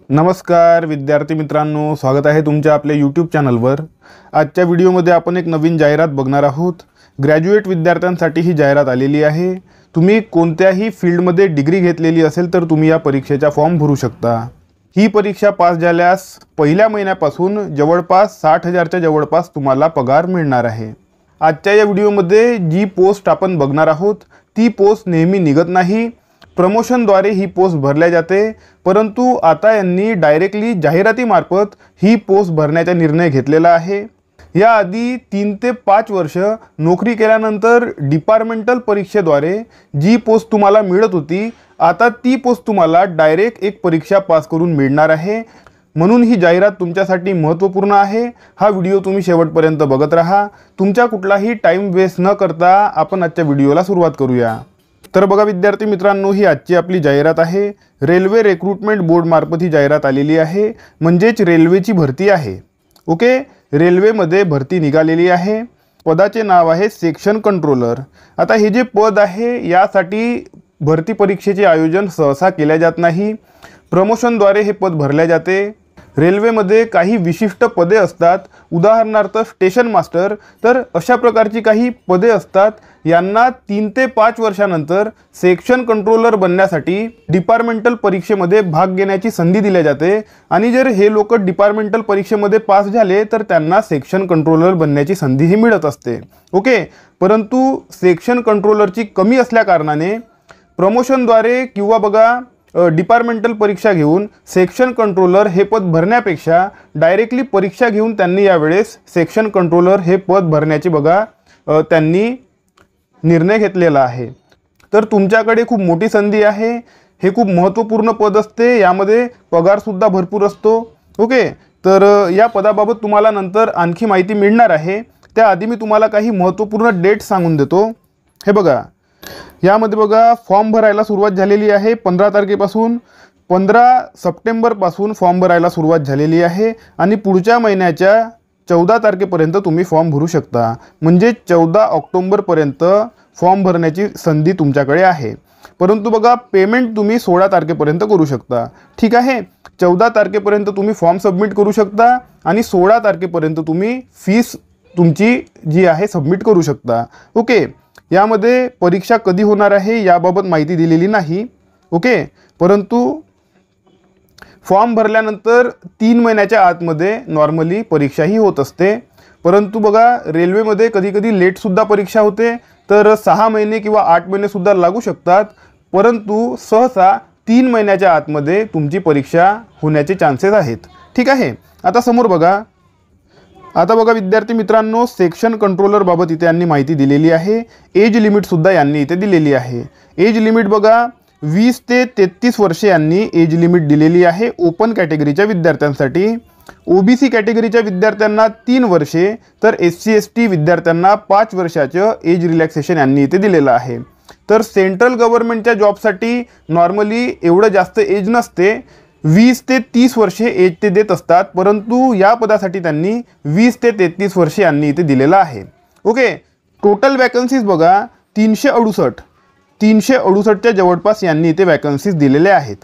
नमस्कार विद्यार्थी मित्रांनो, स्वागत आहे तुमच्या आपल्या यूट्यूब चॅनलवर। आजच्या व्हिडिओमध्ये आपण एक नवीन जाहिरात बघणार आहोत। ग्रॅज्युएट विद्यार्थ्यांसाठी ही जाहिरात आलेली आहे। तुम्ही कोणत्याही फील्डमध्ये डिग्री घेतलेली असेल तर तुम्ही या परीक्षेचा फॉर्म भरू शकता। ही परीक्षा पास झाल्यास पहिल्या महिन्यापासून जवळपास 60,000च्या जवळपास तुम्हाला पगार मिळणार आहे। आजच्या या व्हिडिओमध्ये जी पोस्ट आपण बघणार आहोत ती पोस्ट नेहमी निघत नाही, प्रमोशनद्वारे ही पोस्ट भरल्या जाते, परंतु आता यांनी डायरेक्टली जाहिरातीमार्फत ही पोस्ट भरण्याचा निर्णय घेतलेला आहे। याआधी 3 ते 5 वर्ष नोकरी केल्यानंतर डिपार्टमेंटल परीक्षेद्वारे जी पोस्ट तुम्हाला मिळत होती, आता ती पोस्ट तुम्हाला डायरेक्ट एक परीक्षा पास करून मिळणार आहे। म्हणून ही जाहिरात तुमच्यासाठी महत्त्वपूर्ण आहे। हा व्हिडिओ तुम्ही शेवटपर्यंत बघत राहा। तुमचा कुठलाही टाइम वेस्ट न करता आपण आजच्या व्हिडिओला सुरुवात करूया। तर बघा विद्यार्थी मित्रांनो, ही आजची आपली जाहिरात आहे। रेल्वे रिक्रूटमेंट बोर्ड मार्फत ही जाहिरात आलेली आहे, म्हणजेच रेल्वेची भरती आहे। ओके, रेल्वेमध्ये भरती निघालेली आहे। पदाचे नाव आहे सेक्शन कंट्रोलर। आता हे जे पद आहे यासाठी भरती परीक्षेचे आयोजन सहसा केल्या जात नाही, प्रमोशनद्वारे हे पद भरले जाते। रेल्वेमध्ये काही विशिष्ट पदे असतात, उदाहरणार्थ स्टेशन मास्टर, तर अशा प्रकारची काही पदे असतात। यांना 3 ते 5 वर्षानंतर सेक्शन कंट्रोलर बनण्यासाठी डिपार्टमेंटल परीक्षेमध्ये भाग घेण्याची संधी दिली जाते आणि जर हे लोक डिपार्टमेंटल परीक्षेमध्ये पास झाले तर त्यांना सेक्शन कंट्रोलर बनण्याची संधीही मिळत असते। ओके, परंतु सेक्शन कंट्रोलरची कमी असल्या कारणाने प्रमोशनद्वारे किंवा बघा डिपार्टमेंटल परीक्षा घेऊन सेक्शन कंट्रोलर हे पद भरण्यापेक्षा डायरेक्टली परीक्षा घेऊन त्यांनी यावेळेस सेक्शन कंट्रोलर हे पद भरण्याची बघा त्यांनी निर्णय घेतलेला आहे। तर तुमच्याकडे खूप मोठी संधी आहे। हे खूप महत्त्वपूर्ण पद असते, यामध्ये पगारसुद्धा भरपूर असतो। ओके, तर या पदाबाबत तुम्हाला नंतर आणखी माहिती मिळणार आहे। त्याआधी मी तुम्हाला काही महत्त्वपूर्ण डेट सांगून देतो। हे बघा, यामध्ये बघा फॉर्म भरायला सुरुवात झालेली आहे 15 तारखेपासून। 15 सप्टेंबरपासून फॉर्म भरायला सुरुवात झालेली आहे आणि पुढच्या महिन्याच्या 14 तारखेपर्यंत तुम्ही फॉर्म भरू शकता, म्हणजे 14 ऑक्टोबरपर्यंत फॉर्म भरण्याची संधी तुमच्याकडे आहे। परंतु बघा पेमेंट तुम्ही 16 तारखेपर्यंत करू शकता। ठीक आहे, 14 तारखेपर्यंत तुम्ही फॉर्म सबमिट करू शकता आणि 16 तारखेपर्यंत तुम्ही फीस तुमची जी आहे सबमिट करू शकता। ओके, यामध्ये परीक्षा कधी होणार आहे याबाबत माहिती दिलेली नाही। ओके, परंतु फॉर्म भरल्यानंतर 3 महिन्याच्या आतमध्ये नॉर्मली परीक्षाही होत असते। परंतु बघा रेल्वेमध्ये कधीकधी लेटसुद्धा परीक्षा होते, तर 6 महिने किंवा 8 महिनेसुद्धा लागू शकतात, परंतु सहसा 3 महिन्याच्या आतमध्ये तुमची परीक्षा होण्याचे चान्सेस आहेत। ठीक आहे, आता समोर बघा। आता बघा विद्यार्थी मित्रांनो, सेक्शन कंट्रोलर बाबत इथे यांनी माहिती दिलेली आहे। एज लिमिटसुद्धा यांनी इथे दिलेली आहे। एज लिमिट बघा 20 ते 33 वर्षे यांनी एज लिमिट दिलेली आहे ओपन कॅटेगरीच्या विद्यार्थ्यांसाठी। ओबीसी कॅटेगरीच्या विद्यार्थ्यांना 3 वर्षे, तर SC ST विद्यार्थ्यांना 5 वर्षाचं एज रिलॅक्सेशन यांनी इथे दिलेलं आहे। तर सेंट्रल गव्हर्नमेंटच्या जॉबसाठी नॉर्मली एवढं जास्त एज नसते, 20 ते 30 वर्षे एज ते देत असतात, परंतु या पदासाठी त्यांनी 20 ते 33 वर्षे यांनी इथे दिलेलं आहे। ओके, टोटल वॅकन्सीज बघा 368च्या जवळपास यांनी इथे वॅकन्सीज दिलेल्या आहेत।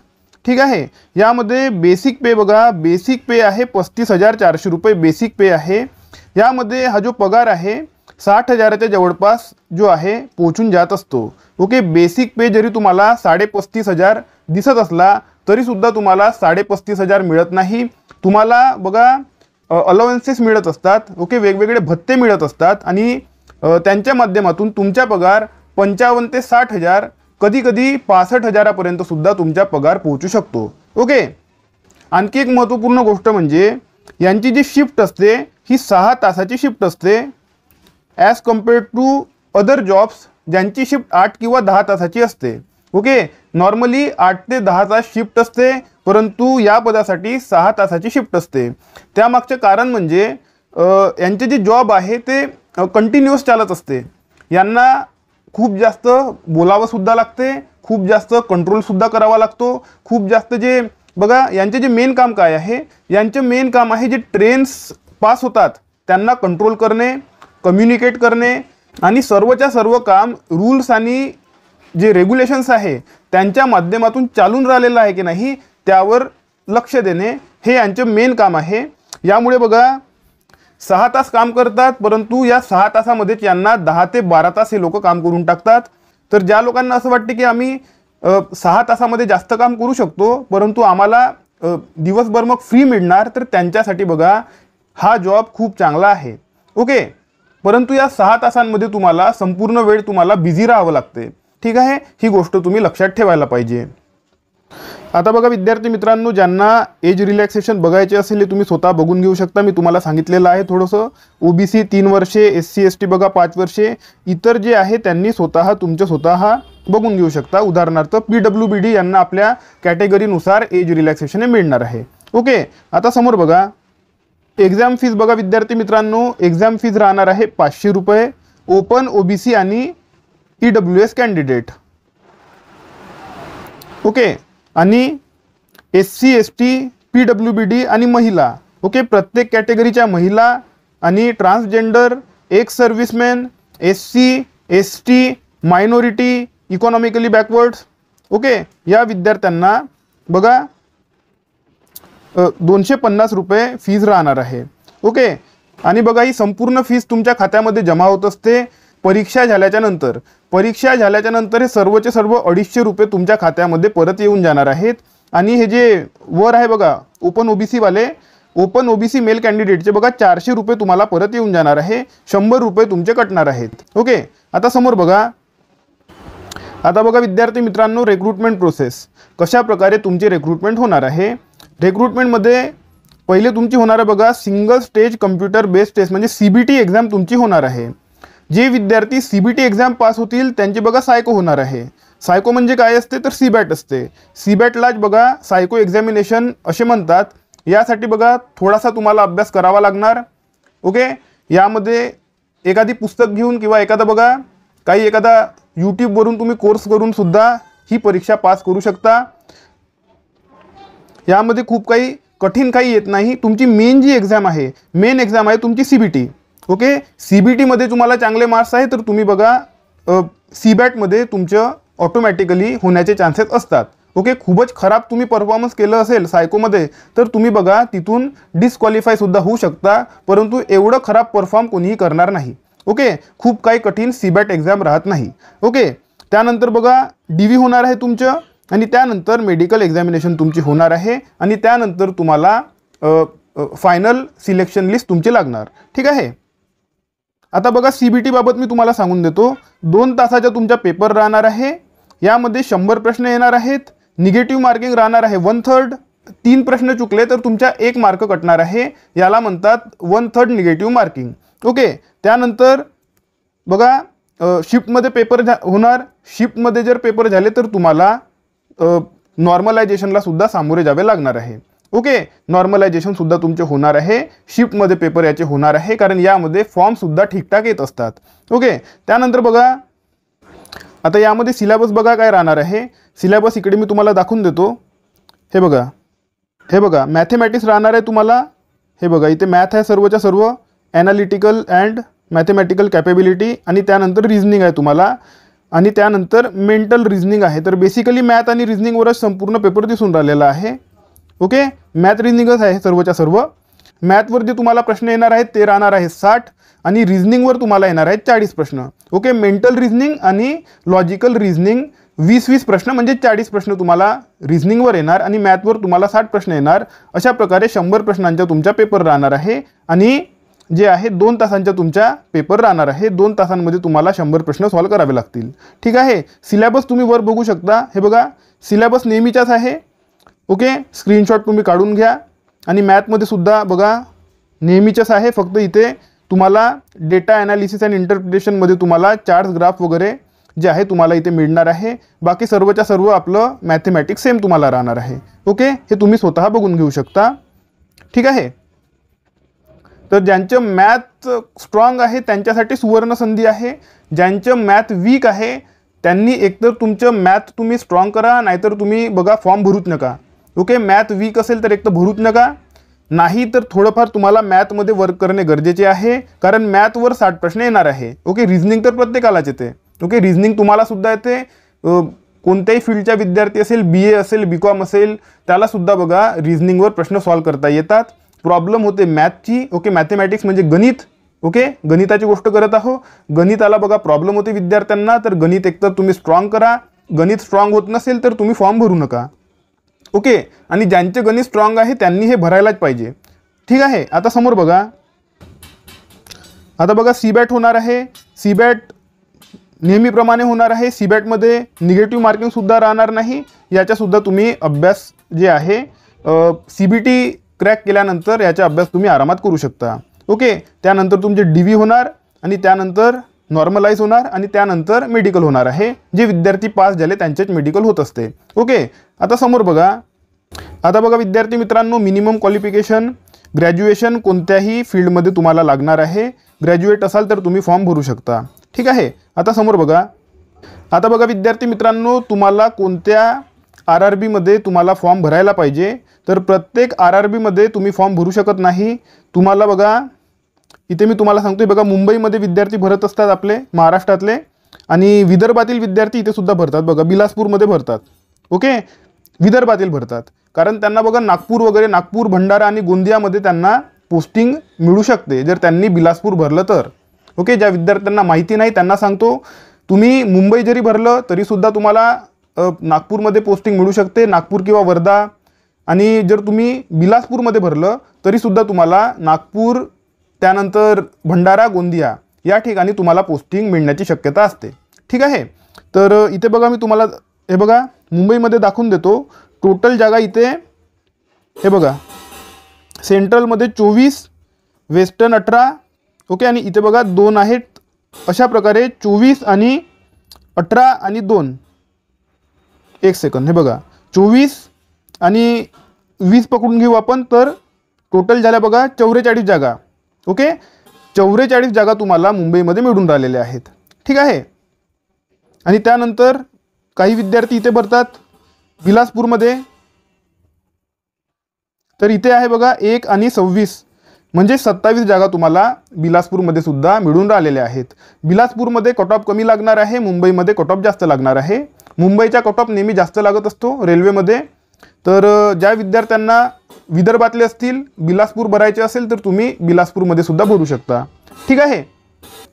ठीक आहे, यामध्ये बेसिक पे बघा, बेसिक पे आहे 35,400 रुपये बेसिक पे आहे। यामध्ये हा जो पगार आहे 60,000च्या जवळपास जो आहे पोचून जात असतो। ओके, बेसिक पे जरी तुम्हाला 35,500 दिसत असला तरीसुद्धा तुम्हाला 35,500 मिळत नाही। तुम्हाला बघा अलाउन्सेस मिळत असतात। ओके, वेगवेगळे भत्ते मिळत असतात आणि त्यांच्या माध्यमातून तुमचा पगार 55,000 ते 60,000, कधीकधी 65,000पर्यंत सुद्धा तुमचा पगार पोहोचू शकतो। ओके, आणखी एक महत्त्वपूर्ण गोष्ट म्हणजे यांची जी शिफ्ट असते ही 6 तासाची शिफ्ट असते, as compared to other jobs ज्यांची शिफ्ट 8 किंवा 10 तासाची असते। ओके, नॉर्मली 8 ते 10 तास शिफ्ट असते, परंतु या पदासाठी 6 तासाची शिफ्ट असते। त्यामागचे कारण म्हणजे यांचे जे जॉब आहे ते कंटिन्युअस चालत असते। यांना खूप जास्त बोलावंसुद्धा लागते, खूप जास्त कंट्रोलसुद्धा करावा लागतो, खूप जास्त जे बघा यांचे जे मेन काम काय आहे, यांचे मेन काम आहे जे ट्रेन्स पास होतात त्यांना कंट्रोल करणे, कम्युनिकेट करणे आणि सर्वच्या सर्व काम रूल्स आणि जे रेग्युलेशन्स आहे त्यांच्या माध्यमातून चालून राहिलेलं आहे की नाही त्यावर लक्ष देणे हे यांचं मेन काम आहे। यामुळे बघा 6 तास काम करतात, परंतु या 6 तासामध्येच यांना 10 ते 12 तास हे लोक काम करून टाकतात। तर ज्या लोकांना असं वाटते की आम्ही 6 तासामध्ये जास्त काम करू शकतो परंतु आम्हाला दिवसभर मग फ्री मिळणार, तर त्यांच्यासाठी बघा हा जॉब खूप चांगला आहे। ओके, परंतु या 6 तासांमध्ये तुम्हाला संपूर्ण वेळ तुम्हाला बिझी राहावं लागते। ठीक आहे, ही गोष्ट तुम्ही लक्षात ठेवायला पाहिजे। आता बघा विद्यार्थी मित्रांनो, ज्यांना एज रिलॅक्सेशन बघायचे असेल हे तुम्ही स्वतः बघून घेऊ शकता। मी तुम्हाला सांगितलेलं आहे थोडंसं। ओबीसी 3 वर्षे, SC ST बघा 5 वर्षे, इतर जे आहे त्यांनी स्वतः बघून घेऊ शकता। उदाहरणार्थ PWBD यांना आपल्या कॅटेगरीनुसार एज रिलॅक्सेशन हे मिळणार आहे। ओके, आता समोर बघा एक्झाम फीज बघा विद्यार्थी मित्रांनो, एक्झाम फीज राहणार आहे 500 रुपये ओपन, OBC आणि EWS कॅन्डिडेट। ओके, आणि SC ST PWBD आणि महिला, ओके, प्रत्येक कॅटेगरीच्या महिला आणि transgender, ex serviceman, SC ST minority, economically बॅकवर्ड्स, okay, या विद्यार्थ्यांना बघा 250 रुपये फीज राहणार आहे। ओके, आणि बघा ही संपूर्ण फीज तुमच्या खात्यामध्ये जमा होत असते परीक्षा झाल्याच्या नंतर। परीक्षा झाल्याच्या नंतर हे सर्वचे सर्व 250 रुपये तुमच्या खात्यामध्ये परत येऊन जाणार आहेत। आणि हे जे वर आहे बघा ओपन OBC वाले, ओपन OBC मेल कॅन्डिडेटचे बघा 400 रुपये तुम्हाला परत येऊन जाणार आहे, 100 रुपये तुमचे कटणार आहेत। ओके, आता समोर बघा, आता बघा विद्यार्थी मित्रांनो रिक्रूटमेंट प्रोसेस कशा प्रकारे तुमची रिक्रूटमेंट होणार आहे। रिक्रूटमेंटमध्ये पहिले तुमची होणार आहे बघा single stage computer based test म्हणजे CBT एक्झाम तुमची होणार आहे। जे विद्यार्थी CBT एक्झाम पास होतील त्यांची बघा सायको होणार आहे। सायको म्हणजे काय असते तर CBAT असते। CBATलाच बघा सायको एक्झामिनेशन असे म्हणतात। यासाठी बघा थोडासा तुम्हाला अभ्यास करावा लागणार। ओके, यामध्ये एखादी पुस्तक घेऊन किंवा एखादा यूट्यूबवरून तुम्ही कोर्स करून सुद्धा ही परीक्षा पास करू शकता। यामध्ये खूप काही कठीण काही येत नाही। तुमची मेन जी एक्झाम आहे, मेन एक्झाम आहे तुमची CBT। ओके, CBT मध्ये तुम्हाला चांगले मार्क्स आहे तर तुम्ही बघा CBAT मध्ये तुमचं ऑटोमॅटिकली होण्याचे चान्सेस असतात। ओके, खूपच खराब तुम्ही परफॉर्मन्स केलं असेल सायकोमध्ये तर तुम्ही बघा तिथून डिस्क्वालिफाय सुद्धा होऊ शकता, परंतु एवढं खराब परफॉर्म कोणीही करणार नाही। ओके, खूप काही कठीण CBAT एक्झाम राहत नाही। ओके, त्यानंतर बघा DV होणार आहे तुमचं, आणि त्यानंतर मेडिकल एक्झामिनेशन तुमची होणार आहे, आणि त्यानंतर तुम्हाला फायनल सिलेक्शन लिस्ट तुमची लागणार। ठीक आहे, आता बघा CBT बाबत मी तुम्हाला सांगून देतो। 2 तासाचा तुमचा पेपर राहणार आहे। यामध्ये 100 प्रश्न येणार आहेत। निगेटिव्ह मार्किंग राहणार आहे 1/3। 3 प्रश्न चुकले तर तुमचा 1 मार्क कटणार आहे, याला म्हणतात 1/3 निगेटिव्ह मार्किंग। ओके, त्यानंतर बघा शिफ्टमध्ये पेपर होणार। शिफ्टमध्ये जर पेपर झाले तर तुम्हाला नॉर्मलायझेशनला सुद्धा सामोरे जावे लागणार आहे। ओके, नॉर्मलायझेशन सुद्धा तुमचे होणार आहे। शिफ्टमध्ये पेपर याचे होणार आहे, कारण यामध्ये फॉर्म सुद्धा ठीकठाक येत असतात। ओके, त्यानंतर बघा आता यामध्ये सिलेबस बघा काय राहणार आहे। सिलेबस इकडे मी तुम्हाला दाखवून देतो। हे बघा मॅथेमॅटिक्स राहणार आहे तुम्हाला। हे बघा इथे मॅथ आहे सर्वच्या सर्व, ॲनालिटिकल अँड मॅथेमॅटिकल कॅपेबिलिटी, आणि त्यानंतर रिझनिंग आहे तुम्हाला, आणि त्यानंतर मेंटल रिझनिंग आहे। तर बेसिकली मॅथ आणि रिझनिंगवरच संपूर्ण पेपर दिसून राहिलेला आहे। ओके, मॅथ रिझनिंगच आहे सर्वच्या सर्व। मॅथवर जे तुम्हाला प्रश्न येणार आहेत ते राहणार आहे 60, आणि रिझनिंगवर तुम्हाला येणार आहेत 40 प्रश्न। ओके, मेंटल रिझनिंग आणि लॉजिकल रिझनिंग 20-20 प्रश्न म्हणजे 40 प्रश्न तुम्हाला रिझनिंगवर येणार, आणि मॅथवर तुम्हाला 60 प्रश्न येणार। अशा प्रकारे 100 प्रश्नांचा तुमचा पेपर राहणार आहे, आणि जे आहे 2 तासांचा तुमचा पेपर राहणार आहे। 2 तासांमध्ये तुम्हाला 100 प्रश्न सॉल्व करावे लागतील। ठीक आहे, सिलेबस तुम्ही वर बघू शकता। हे बघा सिलेबस नेहमीचाच आहे। ओके, स्क्रीनशॉट तुम्ही काढून घ्या, आणि मॅथमध्ये सुद्धा बघा नेहमीचंच आहे, फक्त इथे तुम्हाला डेटा ॲनालिसिस अँड इंटरप्रिटेशनमध्ये तुम्हाला चार्ट्स ग्राफ वगैरे जे आहे तुम्हाला इथे मिळणार आहे। बाकी सर्वच्या सर्व आपलं मॅथेमॅटिक्स सेम तुम्हाला राहणार आहे। ओके, हे तुम्ही स्वतः बघून घेऊ शकता। ठीक आहे, तर ज्यांचं मॅथ स्ट्रॉंग आहे त्यांच्यासाठी सुवर्ण संधी आहे। ज्यांचं मॅथ वीक आहे त्यांनी एकतर तुमचं मॅथ तुम्ही स्ट्रॉंग करा, नाहीतर तुम्ही बघा फॉर्म भरूच नका। ओके, मॅथ वीक असेल तर एक तर भरूच नका, नाही तर थोडंफार तुम्हाला मॅथमध्ये वर्क करणे गरजेचे आहे, कारण मॅथवर 60 प्रश्न येणार आहे। ओके, रिझनिंग तर प्रत्येकालाच येते। ओके, रिझनिंग तुम्हाला सुद्धा येते, कोणत्याही फील्डचा विद्यार्थी असेल, BA असेल, BCom असेल, त्यालासुद्धा बघा रिझनिंगवर प्रश्न सॉल्व करता येतात. प्रॉब्लेम होते मॅथची. ओके, मॅथमॅटिक्स म्हणजे गणित. ओके, गणिताची गोष्ट करत आहो. गणिताला बघा प्रॉब्लेम होते विद्यार्थ्यांना, तर गणित एकतर तुम्ही स्ट्रॉंग करा. गणित स्ट्रॉंग होत नसेल तर तुम्ही फॉर्म भरू नका. ओके, आणि ज्यांचे गणित स्ट्रॉंग आहे त्यांनी हे भरायलाच पाहिजे. ठीक आहे. आता समोर बघा, आता बघा सीबॅट होणार आहे. सीबॅट नेहमीप्रमाणे होणार आहे. सीबॅटमध्ये निगेटिव्ह मार्किंगसुद्धा राहणार नाही. याच्यासुद्धा तुम्ही अभ्यास जे आहे CBT क्रॅक केल्यानंतर याचा अभ्यास तुम्ही आरामात करू शकता. ओके, त्यानंतर तुमचे DV होणार आणि त्यानंतर नॉर्मलाइज होणार आणि त्यानंतर मेडिकल होणार आहे. जे विद्यार्थी पास झाले त्यांचेच मेडिकल होत असते. ओके, आता समोर बघा, आता बघा विद्यार्थी मित्रांनो, मिनिमम क्वालिफिकेशन ग्रॅज्युएशन कोणत्याही फील्डमध्ये तुम्हाला लागणार आहे. ग्रॅज्युएट असाल तर तुम्ही फॉर्म भरू शकता. ठीक आहे. आता समोर बघा, आता बघा विद्यार्थी मित्रांनो, तुम्हाला कोणत्या RRBमध्ये तुम्हाला फॉर्म भरायला पाहिजे. तर प्रत्येक RRBमध्ये तुम्ही फॉर्म भरू शकत नाही. तुम्हाला बघा इथे मी तुम्हाला सांगतोय बघा, मुंबईमध्ये विद्यार्थी भरत असतात आपले महाराष्ट्रातले, आणि विदर्भातील विद्यार्थी इथे सुद्धा भरतात. बघा बिलासपूरमध्ये भरतात. ओके, विदर्भातील भरतात, कारण त्यांना बघा नागपूर वगैरे, नागपूर, भंडारा आणि गोंदियामध्ये त्यांना पोस्टिंग मिळू शकते जर त्यांनी बिलासपूर भरलं तर. ओके, ज्या विद्यार्थ्यांना माहिती नाही त्यांना सांगतो, तुम्ही मुंबई जरी भरलं तरीसुद्धा तुम्हाला नागपूरमध्ये पोस्टिंग मिळू शकते, नागपूर किंवा वर्धा. आणि जर तुम्ही बिलासपूरमध्ये भरलं तरीसुद्धा तुम्हाला नागपूर, त्यानंतर भंडारा, गोंदिया या ठिकाणी तुम्हाला पोस्टिंग मिळण्याची शक्यता असते. ठीक आहे. तर इथे बघा मी तुम्हाला हे बघा मुंबईमध्ये दाखवून देतो. टोटल जागा इथे हे बघा, सेंट्रलमध्ये 24, वेस्टर्न 18. ओके, आणि इथे बघा 2 आहेत. अशा प्रकारे 24 आणि 18 आणि 2. एक सेकंद, हे बघा 24 आणि 20 पकडून घेऊ आपण, तर टोटल झाल्या बघा 44 जागा. ओके, 44 जागा तुम्हाला मुंबईमध्ये मिळून राहिलेल्या आहेत. ठीक आहे. आणि त्यानंतर काही विद्यार्थी इथे भरतात बिलासपूरमध्ये, तर इथे आहे बघा 1 आणि 26 म्हणजे 27 जागा तुम्हाला बिलासपूरमध्ये सुद्धा मिळून राहिलेल्या आहेत. बिलासपूरमध्ये कट ऑफ कमी लागणार आहे, मुंबईमध्ये कट ऑफ जास्त लागणार आहे. मुंबईचा कट ऑफ नेहमी जास्त लागत असतो रेल्वेमध्ये. तर ज्या विद्यार्थ्यांना विदर्भातले असतील, बिलासपूर भरायचे असेल तर तुम्ही बिलासपूरमध्ये सुद्धा भरू शकता. ठीक आहे.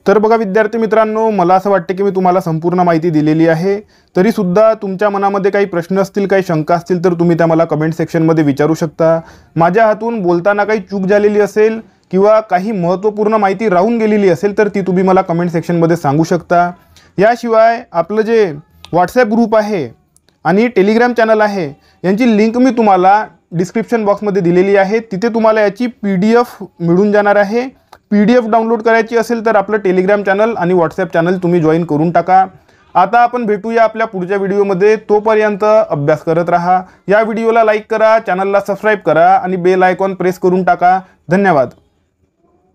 तर बघा विद्यार्थी मित्रांनो, मला असं वाटते की मी तुम्हाला संपूर्ण माहिती दिलेली आहे. तरीसुद्धा तुमच्या मनामध्ये काही प्रश्न असतील, काही शंका असतील तर तुम्ही त्या मला कमेंट सेक्शनमध्ये विचारू शकता. माझ्या हातून बोलताना काही चूक झालेली असेल किंवा काही महत्त्वपूर्ण माहिती राहून गेलेली असेल तर ती तुम्ही मला कमेंट सेक्शनमध्ये सांगू शकता. याशिवाय आपलं जे व्हॉट्सॲप ग्रुप आहे आणि टेलिग्राम चॅनल आहे यांची लिंक मी तुम्हाला डिस्क्रिप्शन बॉक्समध्ये दिलेली आहे. तिथे तुम्हाला याची PDF मिळून जाणार आहे. PDF डाउनलोड करायची असेल तर आपलं टेलिग्राम चॅनल आणि व्हॉट्सॲप चॅनल तुम्ही जॉईन करून टाका. आता आपण भेटूया आपल्या पुढच्या व्हिडिओमध्ये. तोपर्यंत अभ्यास करत राहा. या व्हिडिओला लाईक करा, चॅनलला सबस्क्राईब करा आणि बेल आयकॉन प्रेस करून टाका. धन्यवाद.